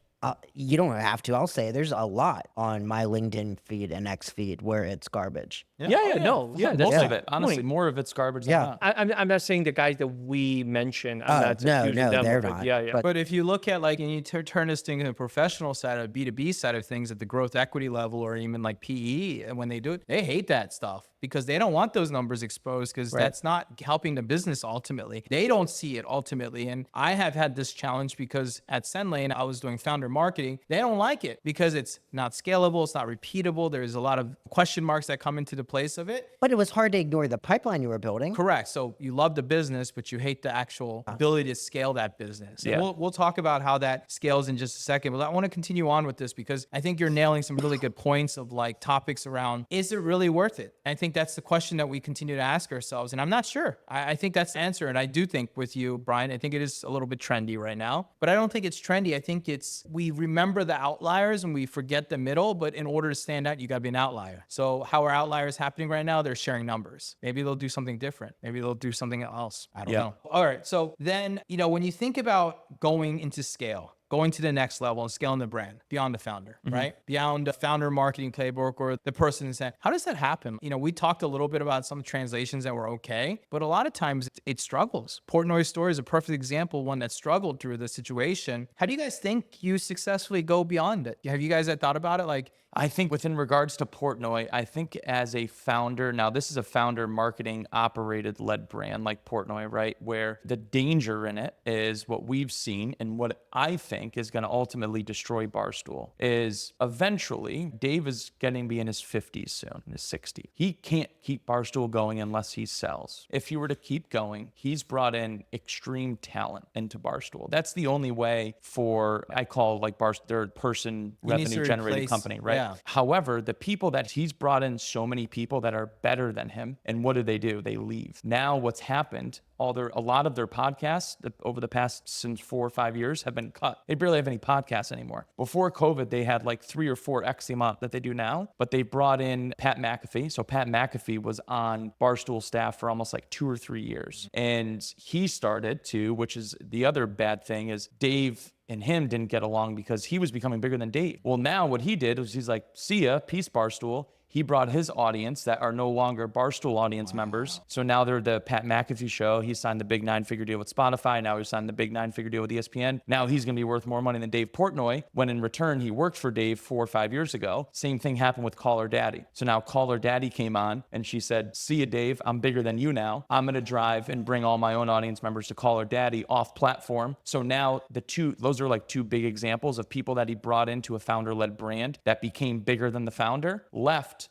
You don't have to. I'll say it. There's a lot on my LinkedIn feed and X feed where it's garbage. Yeah, Most of it. Honestly, more of it's garbage than not. I'm not saying the guys that we mentioned. I'm not no, accusing them they're of it. not. Yeah. But if you look at like, and you turn this thing to the professional side of B2B side of things at the growth equity level, or even like PE, and when they do it, they hate that stuff because they don't want those numbers exposed because that's not helping the business ultimately. They don't see it ultimately. And I have had this challenge because at SendLane, I was doing founder marketing. They don't like it because it's not scalable. It's not repeatable. There's a lot of question marks that come into the place of it. But it was hard to ignore the pipeline you were building. Correct. So you love the business, but you hate the actual ability to scale that business. Yeah. And we'll talk about how that scales in just a second. But I want to continue on with this because I think you're nailing some really good points of like topics around, is it really worth it? And I think that's the question that we continue to ask ourselves. And I'm not sure. I think that's the answer. And I do think with you, Brian, I think it is a little bit trendy right now. But I don't think it's trendy. I think we remember the outliers and we forget the middle. But in order to stand out, you got to be an outlier. So how are outliers happening right now? They're sharing numbers. Maybe they'll do something different. Maybe they'll do something else. I don't know. All right. So then, when you think about going into scale, going to the next level and scaling the brand beyond the founder, right? Beyond the founder marketing playbook or the person saying, how does that happen? We talked a little bit about some translations that were okay, but a lot of times it struggles. Portnoy's story is a perfect example, one that struggled through the situation. How do you guys think you successfully go beyond it? Have you guys thought about it? Like, I think within regards to Portnoy, I think as a founder, now this is a founder marketing operated led brand like Portnoy, right? Where the danger in it is what we've seen and what I think think is going to ultimately destroy Barstool is eventually Dave is getting to be in his 50s soon, in his 60s. He can't keep Barstool going unless he sells. If he were to keep going, he's brought in extreme talent into Barstool. That's the only way for, I call like third person revenue generating company, right? Yeah. However, the people that he's brought in, so many people that are better than him. And what do? They leave. Now what's happened, a lot of their podcasts over the past since 4 or 5 years have been cut. They barely have any podcasts anymore. Before COVID, they had like 3 or 4x the amount that they do now, but they brought in Pat McAfee. So Pat McAfee was on Barstool staff for almost like 2 or 3 years. And he started to, which is the other bad thing, is Dave and him didn't get along because he was becoming bigger than Dave. Well, now what he did was he's like, see ya, peace Barstool. He brought his audience that are no longer Barstool audience members. So now they're the Pat McAfee show. He signed the big 9-figure deal with Spotify. Now he signed the big 9-figure deal with ESPN. Now he's going to be worth more money than Dave Portnoy, when in return he worked for Dave 4 or 5 years ago. Same thing happened with Caller Daddy. So now Caller Daddy came on and she said, see ya, Dave, I'm bigger than you now. I'm going to drive and bring all my own audience members to Caller Daddy off platform. So now those are like 2 big examples of people that he brought into a founder-led brand that became bigger than the founder,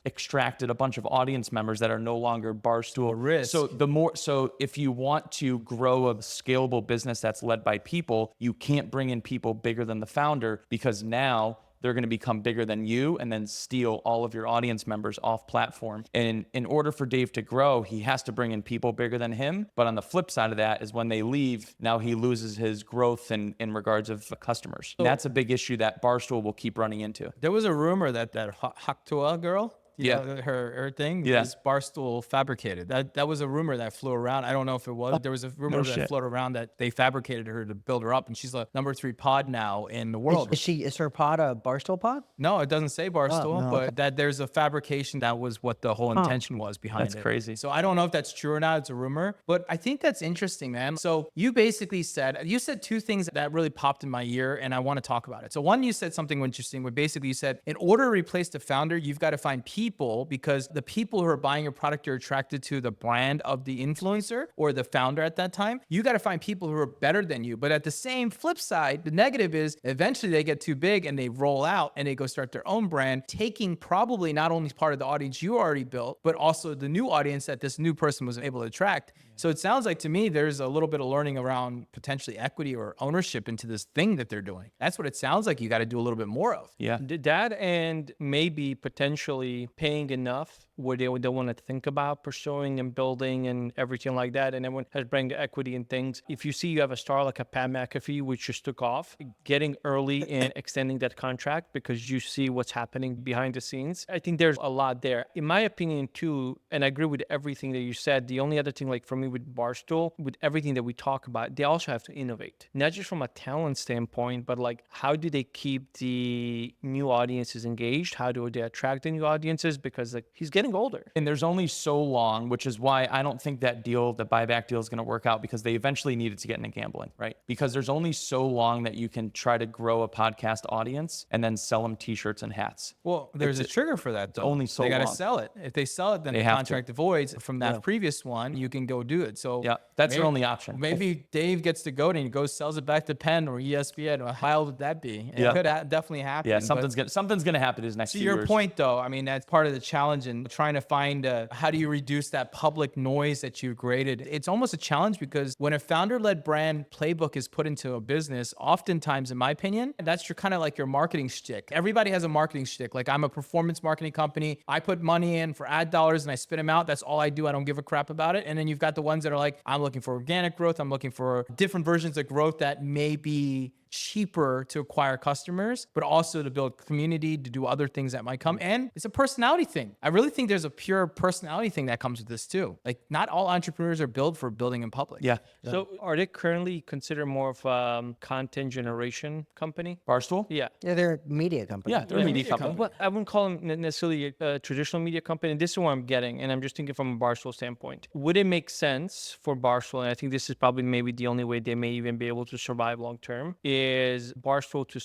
extracted a bunch of audience members that are no longer Barstool. Risk. So if you want to grow a scalable business that's led by people, you can't bring in people bigger than the founder, because now they're going to become bigger than you and then steal all of your audience members off platform. And in order for Dave to grow, he has to bring in people bigger than him. But on the flip side of that is when they leave, now he loses his growth in regards of customers. And that's a big issue that Barstool will keep running into. There was a rumor that Haktua girl, you know, her thing was Barstool fabricated. That was a rumor that flew around. I don't know if it was. There was a rumor that floated around that they fabricated her to build her up, and she's the number 3 pod now in the world. Is her pod a Barstool pod? No, it doesn't say Barstool, but that there's a fabrication. That was what the whole intention was behind it. That's crazy. So I don't know if that's true or not. It's a rumor, but I think that's interesting, man. So you basically said 2 things that really popped in my ear, and I want to talk about it. So one, you said something interesting where basically you said, in order to replace the founder, you've got to find people, because the people who are buying your product are attracted to the brand of the influencer or the founder at that time. You got to find people who are better than you. But at the same flip side, the negative is eventually they get too big and they roll out and they go start their own brand, taking probably not only part of the audience you already built, but also the new audience that this new person was able to attract. So it sounds like to me there's a little bit of learning around potentially equity or ownership into this thing that they're doing. That's what it sounds like you got to do a little bit more of. Yeah. That, and maybe potentially paying enough where they don't want to think about pursuing and building and everything like that. And everyone has bring the equity in things. If you see you have a star like a Pat McAfee, which just took off, getting early and extending that contract because you see what's happening behind the scenes. I think there's a lot there. In my opinion too, and I agree with everything that you said, the only other thing, like for me with Barstool, with everything that we talk about, they also have to innovate. Not just from a talent standpoint, but like how do they keep the new audiences engaged? How do they attract the new audiences? Because like he's getting older. And there's only so long, which is why I don't think that deal, the buyback deal, is going to work out, because they eventually needed to get into gambling, right? Because there's only so long that you can try to grow a podcast audience and then sell them t-shirts and hats. Well, there's a trigger for that, though. Only so they got to long. sell it. If they sell it, then They the have contract avoids from that previous one. You can go do it. So Yeah, that's their only option. Maybe Dave gets to go and he goes sells it back to Penn or ESPN. How wild would that be? It Yeah. could definitely happen. Yeah, but something's gonna happen this next to few your years. point, though, I mean, that's part of the challenge in trying to find how do you reduce that public noise that you created. It's almost a challenge, because when a founder-led brand playbook is put into a business, oftentimes, in my opinion, that's your kind of like your marketing shtick. Everybody has a marketing shtick. Like, I'm a performance marketing company. I put money in for ad dollars and I spit them out. That's all I do. I don't give a crap about it. And then you've got the ones that are like, I'm looking for organic growth. I'm looking for different versions of growth that may be cheaper to acquire customers, but also to build community, to do other things that might come. And it's a personality thing. I really think there's a pure personality thing that comes with this too. Like, not all entrepreneurs are built for building in public. Yeah. So are they currently considered more of a content generation company? Barstool? Yeah. Yeah, they're a media company. Yeah, they're a media company. Well, I wouldn't call them necessarily a traditional media company. And this is what I'm getting. And I'm just thinking from a Barstool standpoint. Would it make sense for Barstool, and I think this is probably maybe the only way they may even be able to survive long term, is Barstool to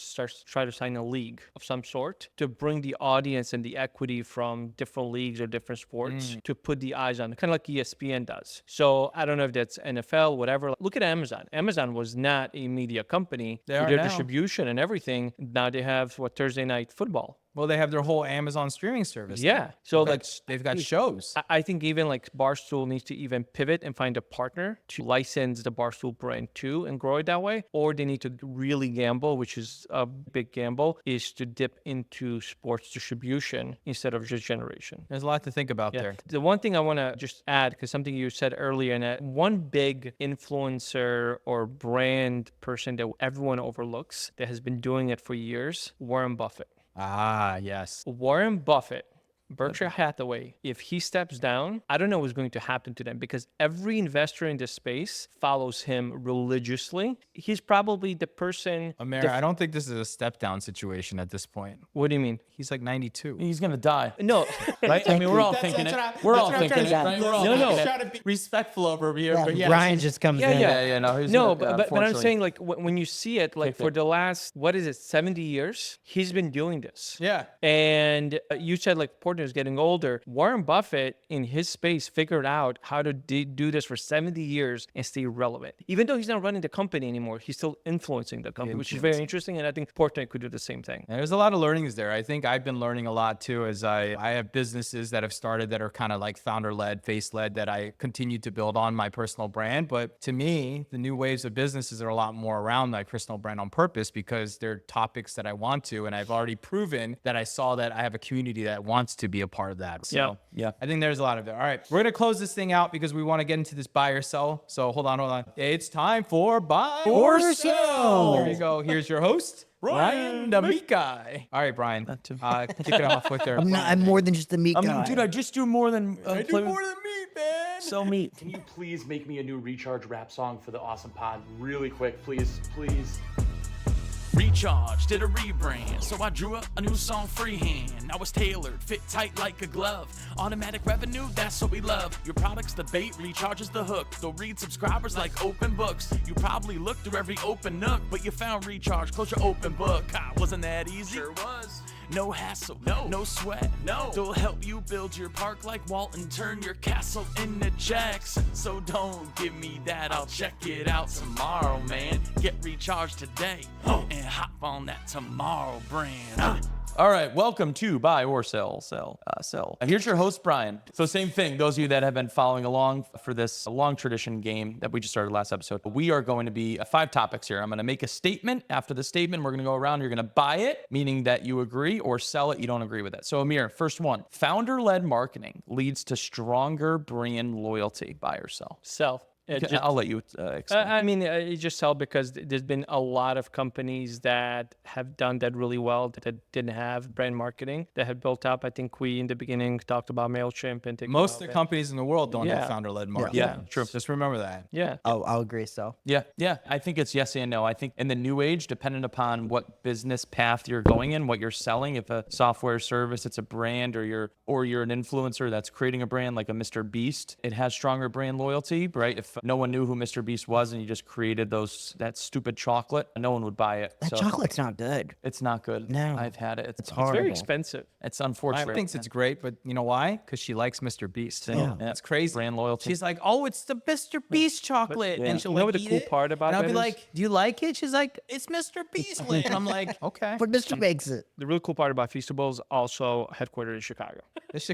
try to sign a league of some sort to bring the audience and the equity from different leagues or different sports to put the eyes on, kind of like ESPN does. So I don't know if that's NFL, whatever. Look at Amazon. Amazon was not a media company. They are Their now. distribution and everything. Now they have Thursday Night Football. Well, they have their whole Amazon streaming service. Yeah. So They've got shows. I think even like Barstool needs to even pivot and find a partner to license the Barstool brand too and grow it that way. Or they need to really gamble, which is a big gamble, is to dip into sports distribution instead of just generation. There's a lot to think about Yeah. there. The one thing I want to just add, because something you said earlier, and that one big influencer or brand person that everyone overlooks that has been doing it for years, Warren Buffett. Ah, yes. Warren Buffett, Berkshire Hathaway, if he steps down, I don't know what's going to happen to them because every investor in this space follows him religiously. He's probably the person. Amir, I don't think this is a step down situation at this point. What do you mean? He's like 92. He's gonna die. No. Right? I mean, we're all thinking it. We're all thinking it. Right? We're all No. thinking it. trying to be respectful over here. Yeah, but yes. Brian just comes in. Yeah. No, he's No, gonna, but I'm unfortunately. saying like when you see it, like Kicked for it. the last, 70 years, he's been doing this. Yeah. And you said like Portnoy is getting older. Warren Buffett in his space figured out how to do this for 70 years and stay relevant. Even though he's not running the company anymore, he's still influencing the company, which is very interesting. And I think Portnoy could do the same thing. And there's a lot of learnings there. I think I've been learning a lot too as I have businesses that have started that are kind of like founder-led, face-led that I continue to build on my personal brand. But to me, the new waves of businesses are a lot more around my personal brand on purpose because they're topics that I want to. And I've already proven that I saw that I have a community that wants to be a part of that. So Yeah. I think there's a lot of it. All right. We're going to close this thing out because we want to get into this buy or sell. So hold on. It's time for buy or sell. There you go. Here's your host, Brian D'Amica. All right, Brian. Kick it off with their. I'm more than just a meat guy. Dude, I just do more than. I do more than me, man. So meat. Can you please make me a new recharge rap song for the ASOM Pod really quick, please? Recharge did a rebrand, so I drew up a new song freehand. Now it's tailored, fit tight like a glove. Automatic revenue, that's what we love. Your product's the bait, Recharge is the hook. They'll read subscribers like open books. You probably looked through every open nook, but you found Recharge, close your open book. Wasn't that easy? Sure was. No hassle, no sweat, no. They'll help you build your park like Walton, turn your castle into Jackson. So don't give me that, I'll check it out tomorrow, man. Get Recharged today and hop on that tomorrow brand. All right, welcome to Buy or Sell. Here's your host, Brian. So same thing, those of you that have been following along for this long tradition game that we just started last episode, we are going to be 5 topics here. I'm going to make a statement. After the statement, we're going to go around. You're going to buy it, meaning that you agree, or sell it, you don't agree with it. So Amir, first one, founder-led marketing leads to stronger brand loyalty. Buy or sell? Sell. I'll let you explain. I mean, it just sell because there's been a lot of companies that have done that really well that didn't have brand marketing that have built up. I think we in the beginning talked about MailChimp and Most of the companies in the world don't Yeah. have founder-led marketing. Yeah, true. Just remember that. Yeah. I'll agree. So Yeah. I think it's yes and no. I think in the new age, depending upon what business path you're going in, what you're selling, if a software service, it's a brand, or you're an influencer that's creating a brand like a Mr. Beast, it has stronger brand loyalty, right? If no one knew who Mr. Beast was and you just created that stupid chocolate, no one would buy it. that chocolate's not good. It's not good. No. I've had it. It's hard. It's very Horrible. expensive. It's I unfortunate. think it's great, but you know why? Because she likes Mr. Beast. Yeah. That's crazy. Brand loyalty. She's like, oh, it's the Mr. Beast chocolate. And she'll You know like, what the eat cool it, part about and I'll that be is? like, do you like it? She's like, it's Mr. Beast. And I'm like, okay. But Mr. makes it. The really cool part about Feastables also headquartered in Chicago.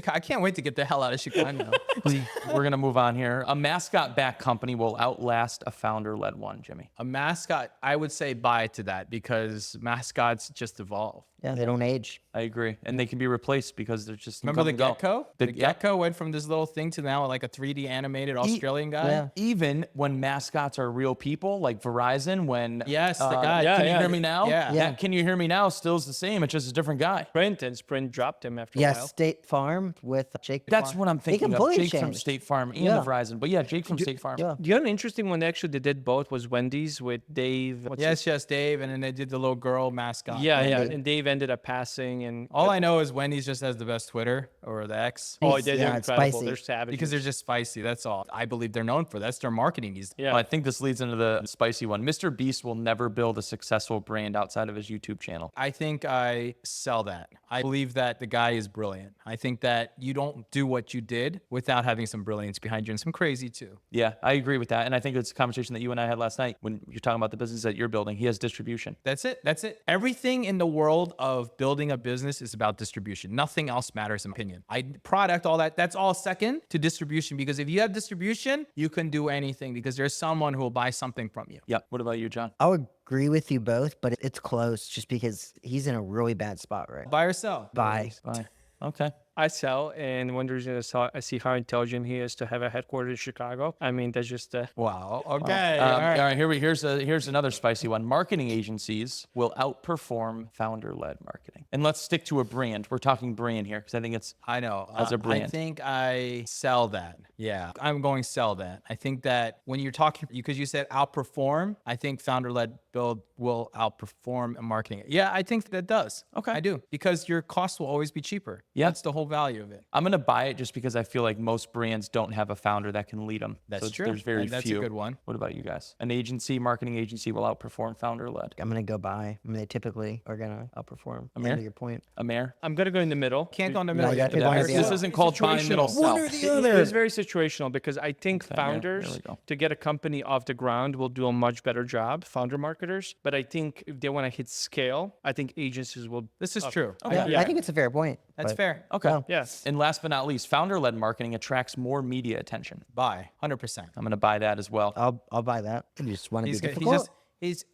I can't wait to get the hell out of Chicago. We're going to move on here. A mascot-backed company will outlast a founder-led one, Jimmy. A mascot, I would say buy to that because mascots just evolve. Yeah, they don't age. I agree. And they can be replaced because they're just Remember the come and go. gecko? The Yeah. gecko went from this little thing to now like a 3D animated Australian guy. Yeah. Even when mascots are real people, like Verizon, when Yes, the guy. yeah, can you yeah. hear me now? Yeah. Yeah. Can you hear me now? Still's the same. It's just a different guy. Sprint dropped him after a Yes, while. State Farm with Jake. That's what I'm thinking of. completely Jake from changed. State Farm and Yeah. the Verizon. But yeah, Jake from State Farm. Yeah. The other interesting one actually they did both was Wendy's with Dave. What's his- Yes, Dave. And then they did the little girl mascot. Yeah, Wendy. and Dave ended up passing. And All I know is Wendy's just has the best Twitter or the X. oh, they're Yeah, it's incredible. spicy. They're savages. Because they're just spicy. That's all. I believe they're known for. That's their marketing. yeah. Well, I think this leads into the spicy one. Mr. Beast will never build a successful brand outside of his YouTube channel. I think I sell that. I believe that the guy is brilliant. I think that you don't do what you did without having some brilliance behind you and some crazy too. Yeah, I agree with that. And I think it's a conversation that you and I had last night when you're talking about the business that you're building. He has distribution. That's it. That's it. Everything in the world of building a business is about distribution. Nothing else matters in my opinion. Product, all that, that's all second to distribution, because if you have distribution, you can do anything because there's someone who will buy something from you. Yep. What about you, John? I would agree with you both, but it's close just because he's in a really bad spot, right? Buy or sell? Buy. Bye. Okay. I sell, and one reason I see how intelligent he is to have a headquarters in Chicago. I mean, that's just Wow. Okay. All right. Here's another spicy one. Marketing agencies will outperform founder-led marketing. And let's stick to a brand. We're talking brand here because I think it's I know. As a I brand. think I sell that. Yeah, I'm going to sell that. I think that when you're talking, because you said outperform, I think founder-led build will outperform marketing. Yeah, I think that does. Okay. I do, because your cost will always be cheaper. Yeah. That's the whole value of it. I'm going to buy it just because I feel like most brands don't have a founder that can lead them. That's so true. There's very And that's a few. good one. What about you guys? An agency, marketing agency will outperform founder-led. I'm gonna go buy. I mean, they typically are gonna outperform. Amir? To your point. Amer? I'm gonna go in the middle. Can't go in the No, middle. you You gotta have to pick one or buy or the sell. This isn't called buy middle sell. It's very situational because I think There we founders go. to get a company off the ground will do a much better job, founder marketers. But I think if they want to hit scale, I think agencies will. This is true. Yeah, I think it's a fair point. That's but- fair. Okay. Well, Yes. And last but not least, founder-led marketing attracts more media attention. Buy 100%. I'm going to buy that as well. I'll buy that. I just want to be He's difficult.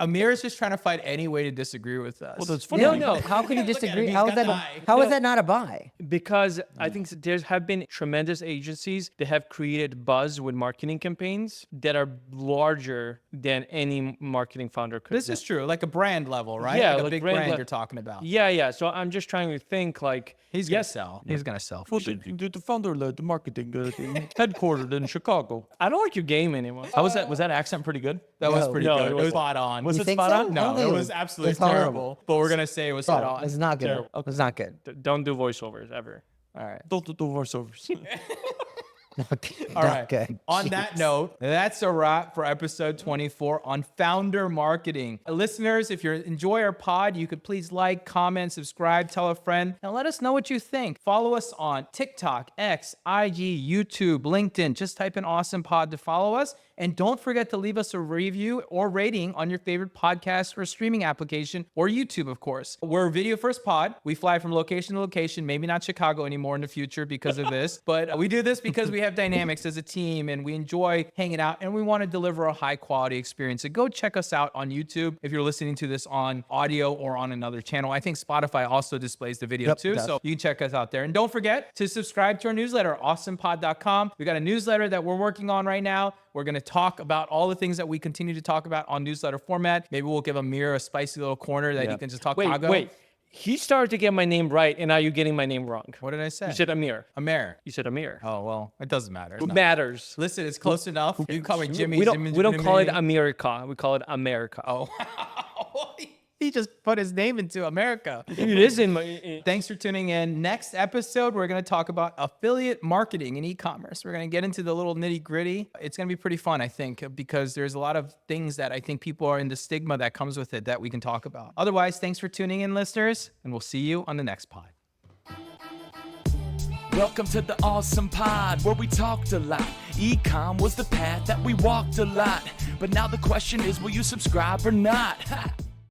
Amir is just trying to find any way to disagree with us. Well, that's funny. No. How can you Look at him, disagree? he's How is got that? the eye. How is that not a buy? Because I think there have been tremendous agencies that have created buzz with marketing campaigns that are larger than any marketing founder could. This is true, like a brand level, right? Yeah, like a like big brand brand le- you're talking about. Yeah. So I'm just trying to think like He's gonna sell. He's gonna sell. for sure. The founder-led marketing headquartered in Chicago. I don't like your game anymore. How was that? Was that accent pretty good? That was No. pretty No, good. it It was was spot on. Was You it think spot so? on? I don't No, think it was absolutely it's horrible. terrible. But we're gonna say it was spot Oh, on. it's not good. Terrible. It's not good. Don't do voiceovers ever. All right. Don't do voiceovers. All right. Good. On that note, that's a wrap for episode 24 on founder marketing. Listeners, if you enjoy our pod, you could please like, comment, subscribe, tell a friend, and let us know what you think. Follow us on TikTok, X, IG, YouTube, LinkedIn. Just type in Awesome Pod to follow us. And don't forget to leave us a review or rating on your favorite podcast or streaming application, or YouTube, of course. We're a video first pod. We fly from location to location, maybe not Chicago anymore in the future because of this, but we do this because we have dynamics as a team and we enjoy hanging out and we want to deliver a high quality experience. So go check us out on YouTube if you're listening to this on audio or on another channel. I think Spotify also displays the video too, it does. so you can check us out there. And don't forget to subscribe to our newsletter, awesomepod.com. We got a newsletter that we're working on right now. We're going to talk about all the things that we continue to talk about on newsletter format. Maybe we'll give Amir a spicy little corner that he can just talk Chicago. Wait. He started to get my name right, and now you're getting my name wrong. What did I say? You said Amir. Amir. You said Amir. Oh, well, it doesn't matter. It's It not- matters. Listen, it's close enough. You can call me Jimmy. We Jimmy, don't call it Jimmy. America. We call it America. Oh, he just put his name into America. It is in my. Thanks for tuning in. Next episode, we're going to talk about affiliate marketing and e-commerce. We're going to get into the little nitty gritty. It's going to be pretty fun, I think, because there's a lot of things that I think people are in the stigma that comes with it that we can talk about. Otherwise, thanks for tuning in, listeners, and we'll see you on the next pod. Welcome to the Awesome Pod, where we talked a lot. Ecom was the path that we walked a lot. But now the question is, will you subscribe or not?